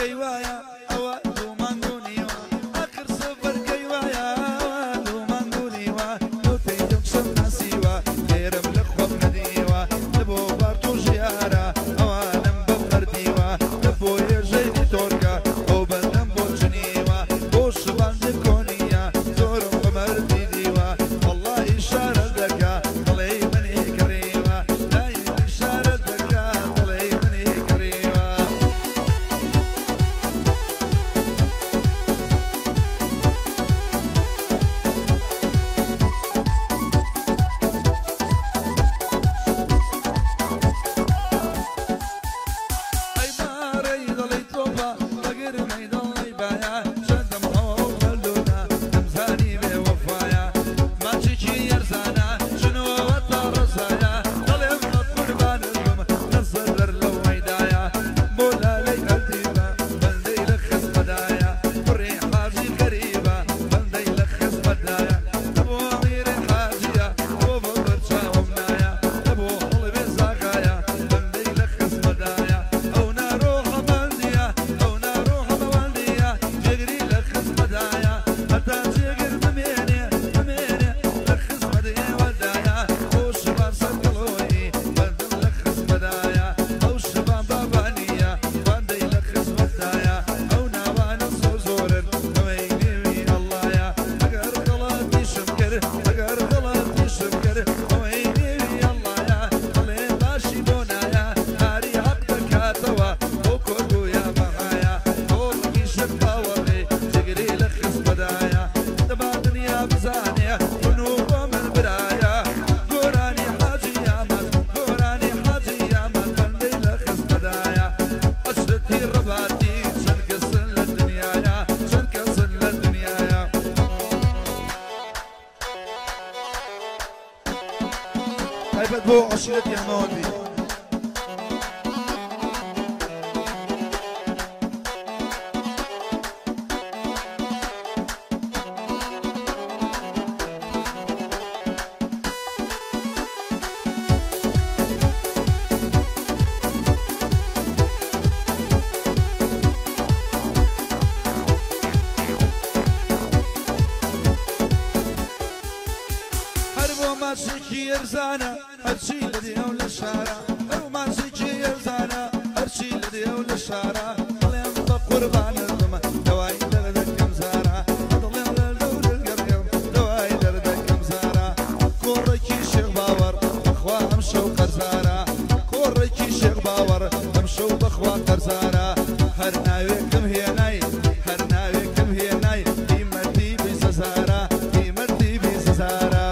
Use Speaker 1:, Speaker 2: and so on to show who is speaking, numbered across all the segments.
Speaker 1: كيوايا أوادو مانغوني آخر سفر كيوايا أوادو مانغوني نوتي يمشم ناسيوا غيرم لخوف نديوا لبو بارتو جيارا أوانم بفرديوا لبو يرجيني توركا أو بلدم بوجنيوا بوش باندكونيا زورم بمردي ديوا والله إشارة دكا طلعي مني كريوا دايم إشارة دكا طلعي مني كريوا بو عشيرتي هنودي ماشي يرزانا هرشي لدي أول الشارع وماشي يرزانا هرشي لدي أول الشارع ضليم قربان الظما دواي دردك كم زارع ضليم للدور القريم دواي دردك كم زارع كوركي شيخ باور أخوة أمشو قرزارة كوركي شيخ باور أمشو بأخوة قرزارة هرناويكم هي ناي هرناويكم هي ناي قيمتي بززارة قيمتي بززارة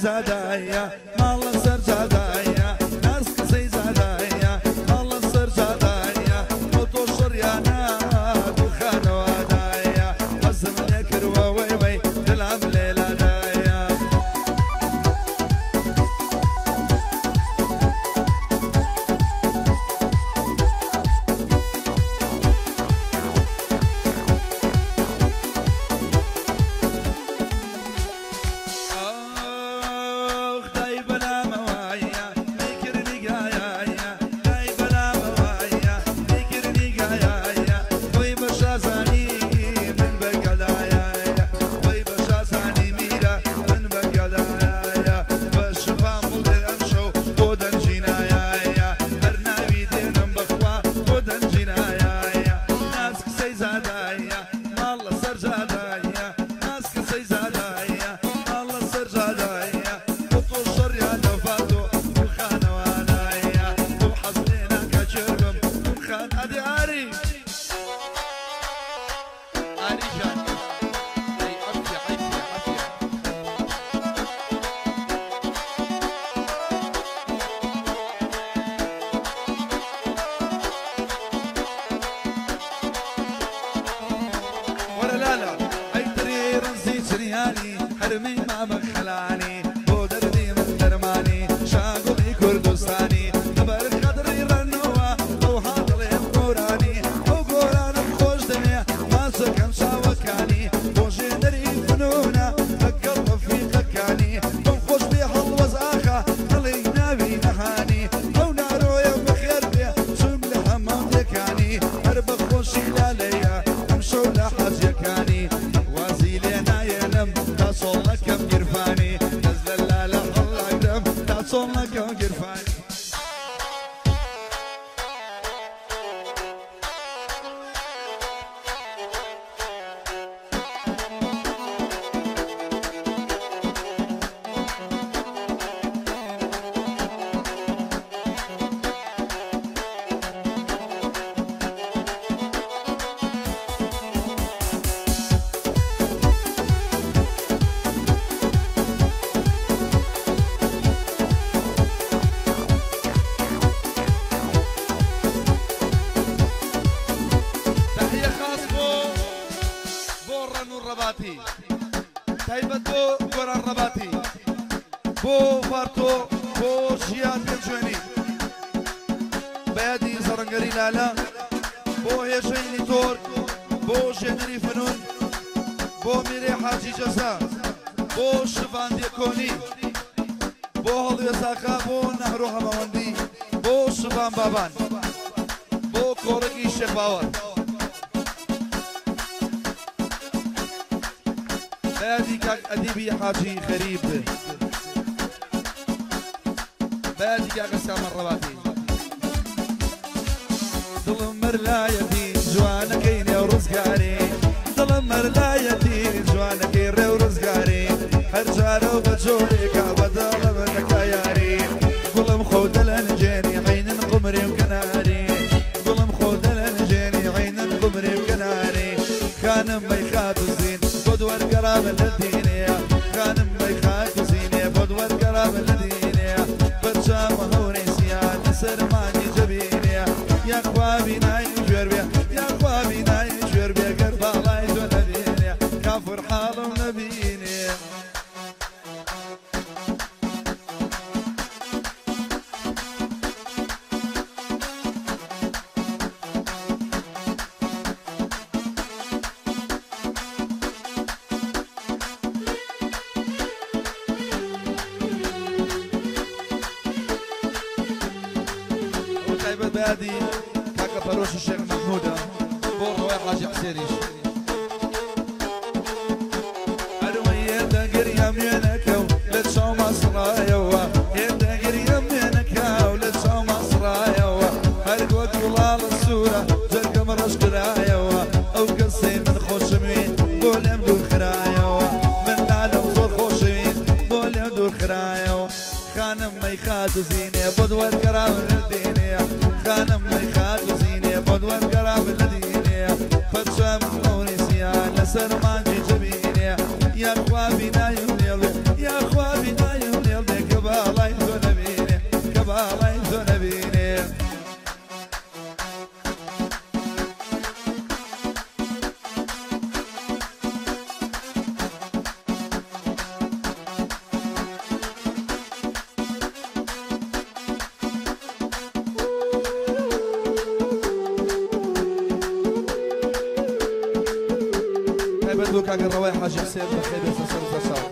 Speaker 1: زادايا مالا سر زادايا ناس كسي زادايا مالا سر زادايا وتوشر يا ناد وخانا ودايا قسم اليكر ووي تلعب ليلة دايا طيب انا موايا دنياني حرمي ما بخلاني بو دردي من درماني شاقولي كردستاني نبر قدري رنوا لو هاطلي قراني او قران خوش دنيا ما سكن شاوكاني بو جدري فنونا القلب في قكاني بنخش بيها الوزاخة علي نبي نهاني او نارو يوم بخير بيه شم لحمام دكاني حرب خوشي لاليا امشو لحج يكاني وازي لنا ينم تصول لكم قرفاني نزل لا الله قدم تصول لكم قرفاني تایبەت بۆ گۆران ڕەباتی بۆ فارتۆ بۆ ژیان پێنجوێنی بەیادی زەڕەنگەری لالە بۆ هێشەی تۆر بۆ ژێنەری فنون بۆ میرێ حاجی جەزا بۆ شڤان دیەکۆنی بۆ هەڵوێزاکە بۆ نەهرۆ هەمەوەندی بۆ شڤان بابان بۆ کۆڕەکی شێپاوەر بادي كاك أديبي حاجي غريب بادي كاك سامر رباتي ظلم مرلايتي جوانا كيني ورزقاري ظلم مرلايتي جوانا كيني ورزقاري هرجارو بجوري كابدا لمنك ياري ظلم خود الانجيني عين قمري وكناري ظلم خود الانجيني عين قمري وكناري كان ما يخاف الزين بدور قراب الدينية كان ميخاك زيني بدور قراب الدينية برشام هوريسيان نسر ماني جبينية يا خوابي ناي جربيا يا خوابي ناي جربيا قرب الله يدون نبينية كافر حالهم نبينية بادي كاكا فروش الشيخ محمودة بور روي حاجة حسيريش أروي يدقر يمينك لتشو مصرايا يدقر يمينك ولتشو مصرايا هرقوك ولال السورة جرق مرش قرايا أو قصي من خوشمين بولم دور خرايا من لالم صور خوشمين بولم دور خرايا خانم ميخات زيني بدور كرام الدينية خانم ميخات زيني بدور كرام الدينية فتشام موريسيان لسر مانجي جبيني يا خوابي نايم يلي يا خوابي نايم يلي كبالاي ذنبيني كبالاي ذنبيني بدو كاك الروايح حاجة حسين بخير يسسر وزسار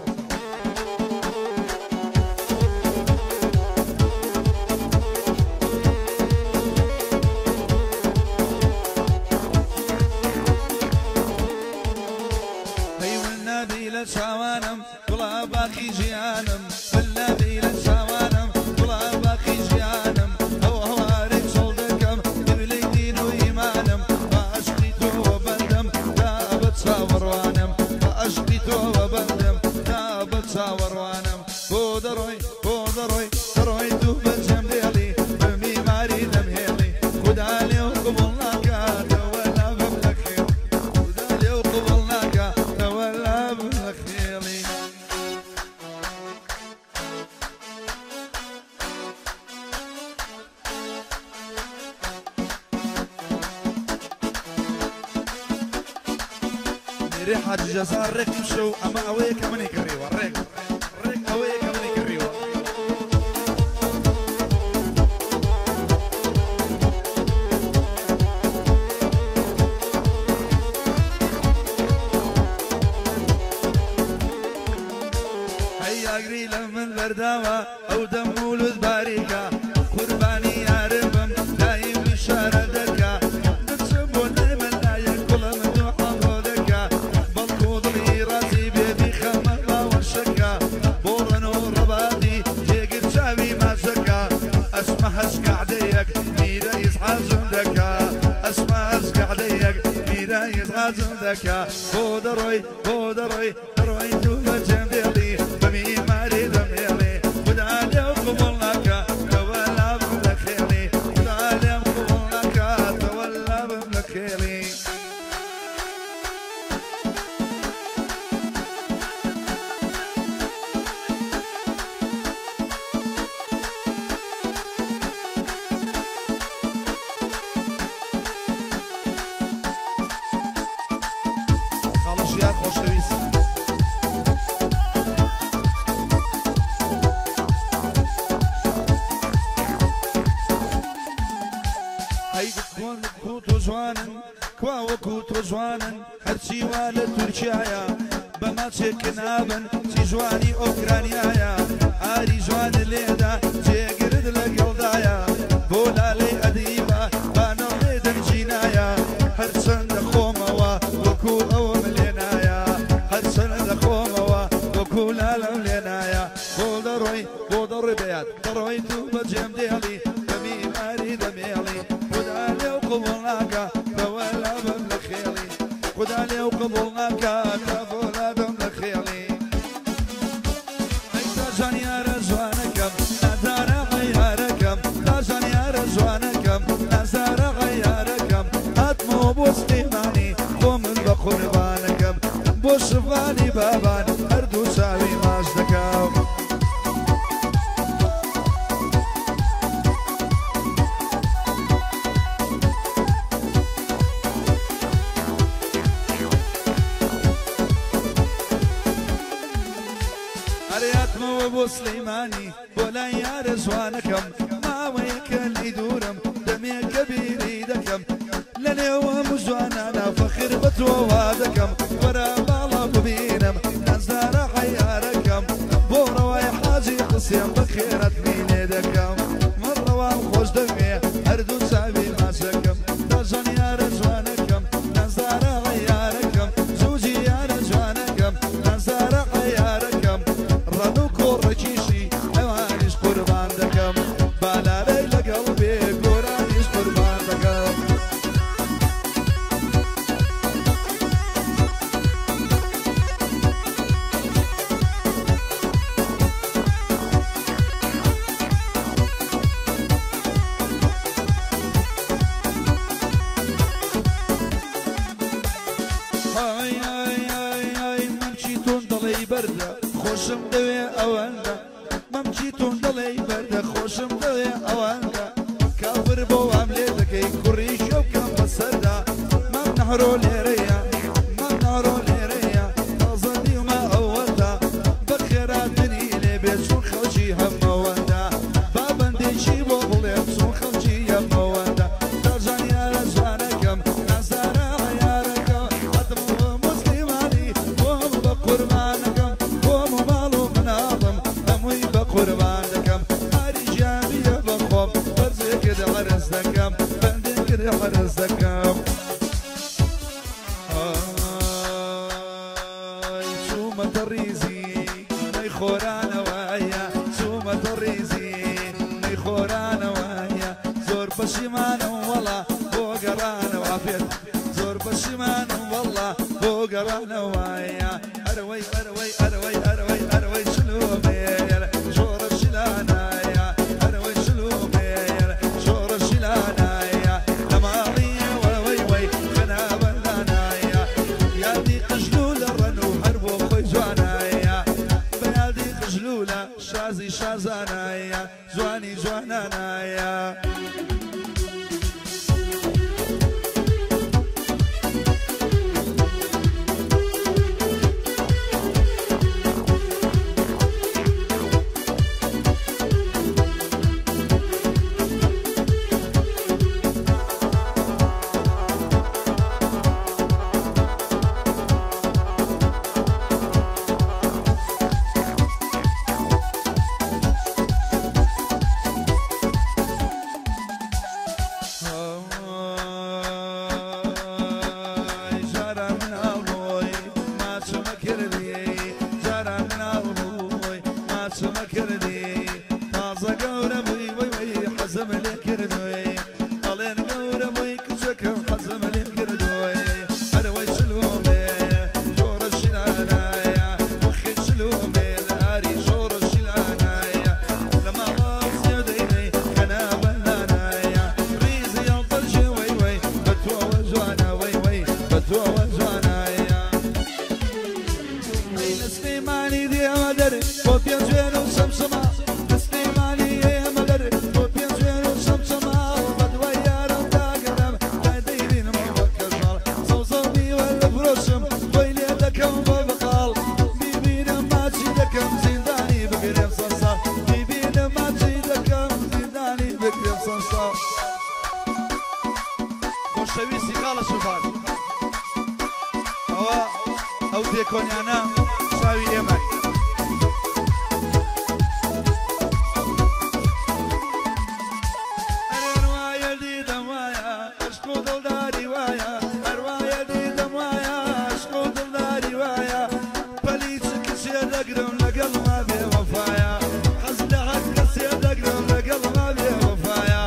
Speaker 1: هي والنادي للشوانم طلع باقي جيانم والنادي للشوانم طلع باقي جيانم هو هوارك شلدكم قبلي دين وإيمانم وعشقيتو وبندم دابت شاوروانم وعشقيتو وبندم دابت شاوروانم بودروي بودروي دروي دوب الجمليلي بميماري دمهيلي خدالي وقبلناك تولى بملكيل خدالي وقبلناك تولى بملكيلي ميري حاج جزار ريك مشو أما أويك مني كريوة ريك أويك مني كريوة هيا قريلة من برداوة أو دم ولد باريكا قرباني يا ربم دايم بشاردك نسب ونعمل لا يكل من حضرك بالقود لي راسي بيدي خمر والشكا بورن وربادي جيك تساوي ما زكا اسمع هسك عديك ميرا يزحزندك اسمع هسك عديك ميرا يزحزندك بودروي بودروي روي توبة جنبيلي بمي ماري دميلي ودالي وقبلناك تولى بملكيلي ودالي وقبلناك تولى بملكيلي خلاص يا خوش ريس كوتو جوانن كواو كوتو جوانن هرشي والد تركيايا بما تشكنابن شي جواني اوكرانيايا عاري جوان ليدا جيقرد لقلدايا بولا لي اديبا بانو ليدن جينايا هرسن دخوموا وكو او ملينايا هرسن دخوموا وكو لا ملينايا بودروي بودروي بيات دروي توبا جمديلي دمي ماري دميلي وقبلناك فولا بملخيلي خدالي وقبلناك فولا بملخيلي تاجان يا رزوانكم نزار غياركم تاجان يا رزوانكم نزار غياركم أطمو بوسليماني قوم بقربانكم بوصفاني بابان أردو ساوي مازدكم ابو سليماني ولا يا رزوانكم ما ويك اللي دورم دمي كبير ايدكم لني ومزوانا انا فخر بتوادكم ورا بالا ببينم نزار حياركم بورا ويا حاجي قصيم بخيرة من يدكم مرة وخوش دمي اردو سابي ماسكم تاجان يا رزوانكم نزار غياركم زوجي يا رزوانكم نزار حياركم ركيشي اوانيش قربان دكم بالا ليلة قلبي قرانيش قربان دكم هاي هاي هاي هاي ممشيتون ضلي بردة خوشم دوي اواندا ممشيتون ضلي بردة خوشم دوي اواندا كافر بو عمليتك كوريش وكم بسردا ما نهرو ليريا ما نهرو ليريا تظني وما اولدا بخيراتني لي بيشون خوشي هم اواندا بابندي شي بوبلي بسون خوشي هم اواندا ترجعني يا رزوانكم نزار عياركم أطمو مسلماني وهم بقربانكم وهم مالو مناظم هموي بقربانكم هاري جامية بخوم برزي كده عرزدكم بندي كده عرزدكم سومة الريزي ني خورانا وايا سومة الريزي ني خورانا وايا زور بشيمانا والله بوقرانا وعافيت زور بشيمانا والله بوقرانا وايا أروي أروي أروي أروي أروي شلومي شور الشلانا يا أروي شلومي شور الشلانا يا لماضي وي وي خنا بلانا يا دي قجلولة رنو حربو خوي زوانا يا بيادي قجلولة شازي شازانا يا زواني زوانانا يا حەچمە کردی تازە گەورە بووی وەی وەی حەزم لێ کردوی ئەڵێن گەورە بووی کچەکەم حەزم لێ کردوی هەروەی شلومێ جۆرە شیلانایە وەخی شلومێ لە ئاری شۆڕە شیلانایە لە ماڵا زێدەینەی خەنابەلانایە ریزی هەڵبەرژێ وەی وەی بە تۆوە جوانە وەی وەی بە تۆوە جوانایە ئەی لە سلێمانی دێوە دەرێ بۆ پێنجێن و سەمسەما لە سلێمانی ئێمە دەرێ بۆ پێنجێن و سەمسەما بەدوای یارم داگەرم لای دەیبینم بە کەژاڵ سەوزەڵیوە لە فرۆشم بۆی لێ دەکەم بۆ بەقاڵ بیبینم ماچی دەکەم زیندانی بگرێم سەرسا بیبینم ماچی دەکەم زیندانی بگرێم سەرسا خۆشەویستی کاڵە سوپان ئەو دێکۆنیانە چاوی ئێمە هەروایە دیدەم وایە عشق و دڵداری وایە هەروایە دیدەم وایە عشق و دڵداری وایە پەلی چ کچێ دەگرم لەگەڵ ما بێوەفایە حەز لە هەر کەسێ دەگرم لەگەڵ ما بێوەفایە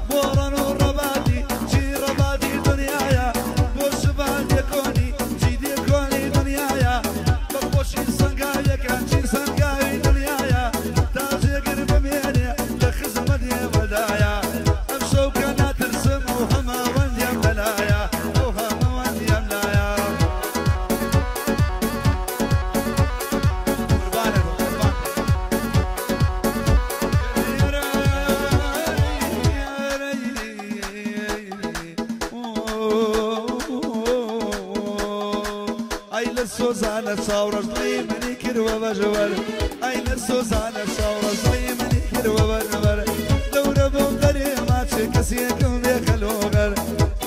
Speaker 1: بۆ ڕەن و ڕەباتی چی ڕەباتی دنیایە بۆ شبان دێکۆنی چی دێکۆنی دنیایە بە خۆشی سەنگاویەکان چی سەنگاوی دنیایە تا جێگر بمێنێ لە خزمەت ئێوەدایە ئەم شەو کە ناترسم و هەماوەندیان لەلایە ئەو هەماوەندیان لایە قوربانە قوربان ئەی لە سۆزانە چاوڕەش دڵی منی کردوە بەژەوەر ئەی لە سۆزانە چاوڕەش دڵی منی کردوە بەژەوەر دەورە بەم دەرێ ماچێ کەسێکم دێکە لۆغەر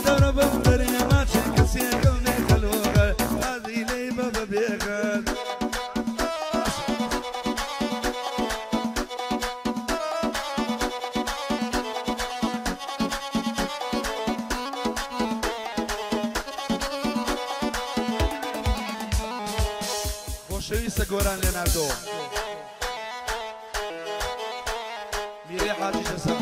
Speaker 1: دەورە بەم دەرێ ماچێ کەسێکم دێکە لۆغەر ئازی لێی بە بەبێغەر خۆشەویستە گۆران لێناردۆ میرێ حاجی جەسەم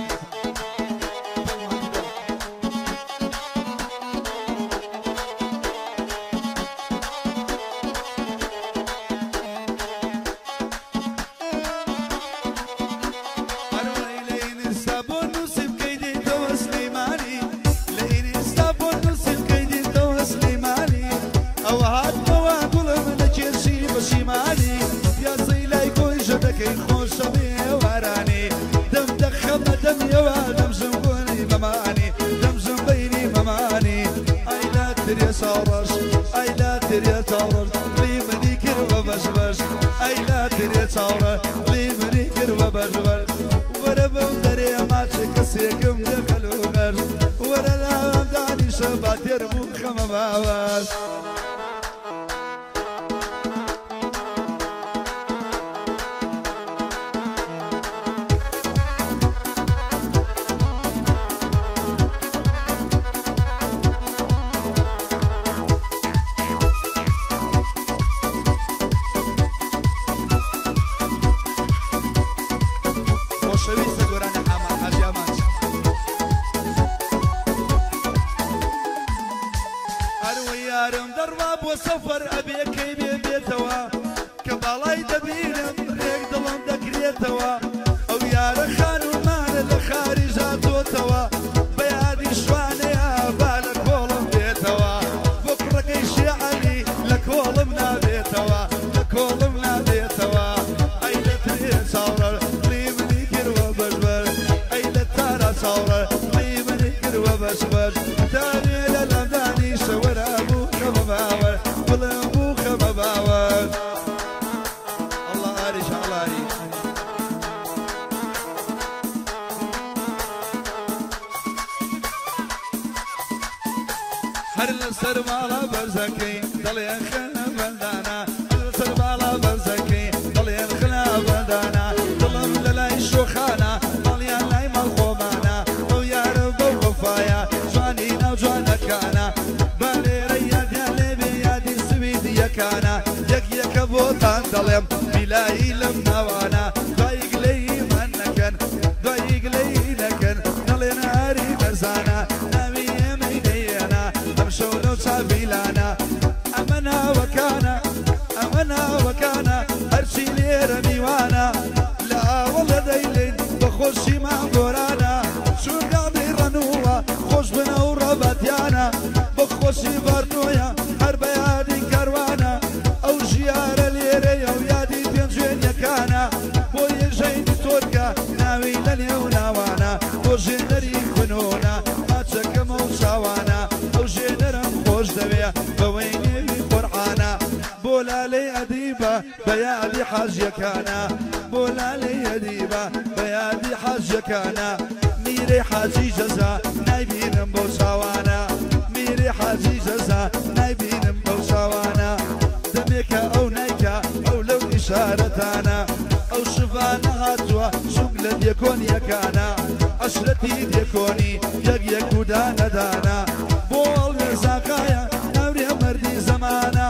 Speaker 1: ئەی لا ترێ چاوڕەش دڵی منی کردوە بەشبەش ئەی لا ترێ چاوڕە دڵی منی کردوە بەشبەش وەرە بەم دەرێ ماچێ کەسێکم دێکە لۆغەر وەرە لاوام دانیشە با تێر بوو خەمە باوەش خۆشەویستە گۆرانە ئامان حاجی ئامان هەروەی یارم دەڕوا بۆ سەفەر ئەبێ کەی بێ بێتەوە کە باڵای دەبینم ڕێک دڵم دەکرێتەوە ئەو یارە خانومانە لە خاری ژاتۆتەوە بە یادی شوانەیە با لە کۆڵم بێتەوە بۆ کوڕەکەی شێعەلی لە کۆڵم نابێتەوە لە کۆڵم نابێتەوە ئەی لە ترێ چاوڕە دڵی منی کردوە بەشبەر ئەی لە تارە چاوڕە دڵی منی کردوە بەشبەر دانێ لە لەمدانی شەوەرە بوو خەمە باوەر بڵم بوو خەمە باوەر ئەڵڵا ئاریش ئەڵاری هەر لەسەر ماڵە بەرزەکەی دەڵێن خەنە بەندانە هەر لەسەر ماڵە بەرزەکەی دەڵێن خەنە بەندانە دڵم لە لای شۆخانە ماڵیان لای مەڵخۆمانە ئەو یارە بەو وەفایە جوانی ناو جوانەکانە با لێرە یادیان لێبێ یادی سویدیەکانە یەک یەکە بۆتان دەڵێم بیلایی لەم ناوانە خۆشی ماگۆرانە چونگاڵی ڕەنووە خۆش بنە و ڕەبەتیانە بۆ خۆشی بەرنۆیە هەر بە یادی کاروانە ئەو ژیارە لێرەیە و یادی پێنجێنیەکانە بۆ یێژەینی تۆرکە ناوی لە نێو ناوانە بۆ ژێنەری خونۆنە ماچەکەمە و چاوانە ئەو ژێنەرم خۆش دەوێ بەوەی نێوی قورعانە بۆ لالەی ئەدیبە بە یادی حاجیەکانە بۆ لالەی ئەدیبە بە یادی حاجیەکانە میرەی حاجی جەزا نایبینم بەو چاوانە میرەی حاجی جەزا نایبینم بەو چاوانە دەمێکە ئەو نایکە ئەو لەو ئیشارەتانە ئەو شڤانە هاتووە شوک لە دیەکۆنیەکانە عەشرەتی دیەکۆنی یەک و دانەدانە بۆ ئەڵێزاقایە ناورێ مەردی زەمانە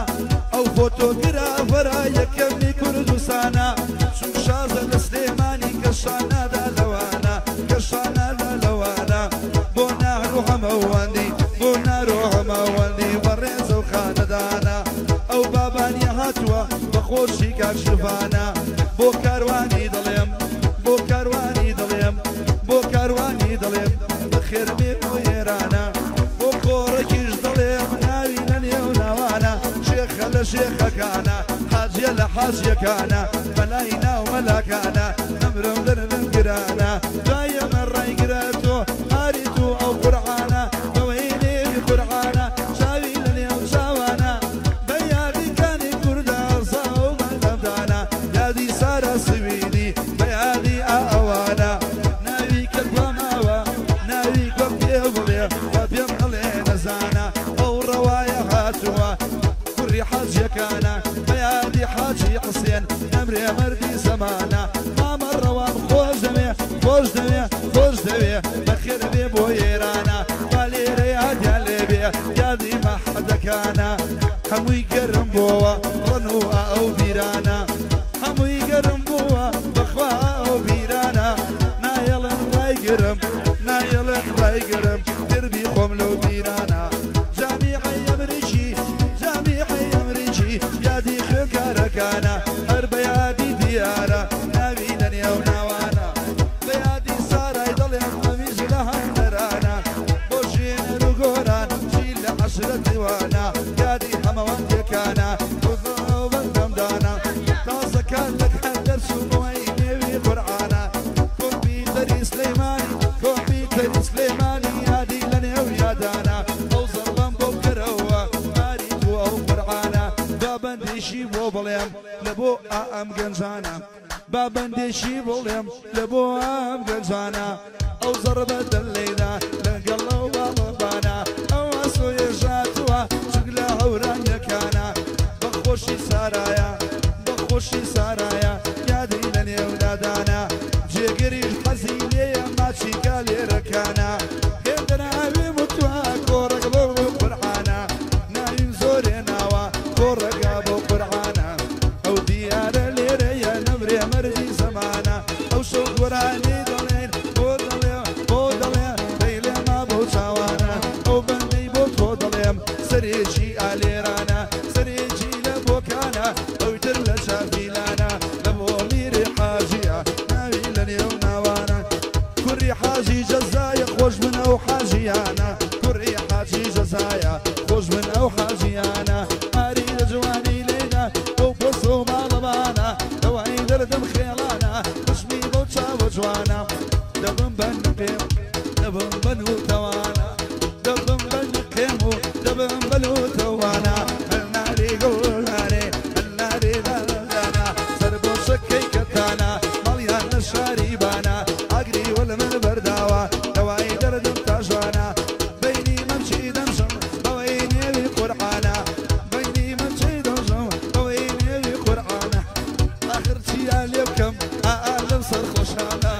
Speaker 1: ئەو فۆتۆگرافەرە یەکەمی کوردستانە چون شازە لە سلێمانی کەشانادا لەوانە کەشانادا لەوانە بۆ نارۆ هەمەوەندی بۆ نارۆ هەمەوەندی بەڕێزە و خانەدانە ئەو بابانیە هاتووە بە خۆشی کاکشفانە بۆ کاروانی دەڵێم بۆ کاروانی دەڵێم بۆ کاروانی دەڵێم بەخێر بێ بۆ ئێرانە بۆ کۆڕێکیش دەڵێم ناوی لە نێو ناوانە شێخە لە شێخەکانە حاجیە لە حاجیەکانە بەلای ناو مەلاکانە ئەمرم دەرم گرانە دایەمە ڕایگرێتۆ هاری تو ئەو قورعانە بەوەی نێوی قورعانە چاوی لە نێو چاوانە بە یادیکانی کوردە ئەڵسا و مەلەمدانە یادی سارە سویدی بە یادی ئەوانە ناوی کەکوە ماوە ناوی کۆ پێ بڵێ بە پێم هەڵێ نەزانە ئەو ڕەوایە هاتووە کوڕی حاجیەکانە بە یادی حاجی حسێن ئەمرێ مەردی زەمانە مامە ڕەوام خۆش دەوێ خۆش دەوێ خۆش دەوێ بەخێر بێ بۆ ئێرانە با لێرە یادیان لێبێ یادی مەحەدەکانە هەمووی گەرم بۆوە ڕەنووە ئەو بیرانە هەمووی گەرم بووە بەخوا ئەو بیرانە نایەڵن ڕایگرم نایەڵن ڕایگرم دربی خۆم لەو بیرانە جامیعەی ئەمریکی جامیعەی ئەمریکی یادی خوێنکارەکانە هەر بە یادی دیارە ناوی لە نێو ناوانە بە یادی سارای دەڵێم ئەمیش لە هەندەرانە بۆ ژێنەر و گۆران چی لە عەشرەت دیوانە یادی هەمەوەندێکانە بۆ بەندەمدانە تازەکان لەکەن دەرچوومەوەی نێوی قورعانە کۆمپیوتەری سلەیمانی کۆمپیوتەری سلەیمانی یادی لە نێو یادانە ئەو زەڕبەم بۆ بکەرەوە ماری تو ئەو قورعانە با بەندێشی بۆ بڵێم لە بۆ ئەم گەنجانە با بەندێشی بڵێم لە بۆ ئەم گەنجانە ئەو زەڕبە دەلێدا لەگەڵ ئەو باڵەبانە ئەو ئەسۆیە ژاتووە چوک لە هەورانیەکانە بەخۆشی سارایە بەخۆشی سارایە یادی لە نێو دادانە جێگەریش حەزی لێیە ماچیکە لێرەکانە هێندە ناوی وتووە کۆڕەک بۆ قورعانە ناویم زۆرێ ناوە کۆڕەکە بۆ قورعانە ئەو دیارە لێرەیە نەمرێ مەردی زەمانە ئەو شەو گۆرانی دەڵێن بۆ دەڵێ بۆ دەڵێ دەیلێ ما بۆ چاوانە ئەو بەندەی بۆ تۆ دەڵێم سەرێکی ئالێرانە سەرێکی لە بۆکانە ئەوی تر لە شافیلانە لە بۆ میری حاجیە ناوی لە نێو ناوانە کوڕی حاجی جەزایە خۆش من ئەو حاجیانە کوڕی حاجی جەزایە خۆش من ئەو حاجیانە ئاری لە جوانی لێدا بۆ پۆست و باڵەبانە دەوای دەردەم خێڵانە بشمی بۆ چاوە جوانە دەبم بەنقێم دەبم بەنووتەوانە دەبم بەنقێم و دەبم بەنووتەوانە هەلناری گوڵانێ هەلناری دەردانە سەر بۆ شەکەی کەتانە مەڵیان لە شاری بانە ئاگری وەلە من بەرداوە دەوای دەردم تاژوانە بەینی مەمچی دەمشم بەوەی نێوی قورعانە بەینی مەمچی دەمشم بەوەی نێوی قورعانە ئاخر چیان لێ بکەم ئا لەم سەر خۆشانە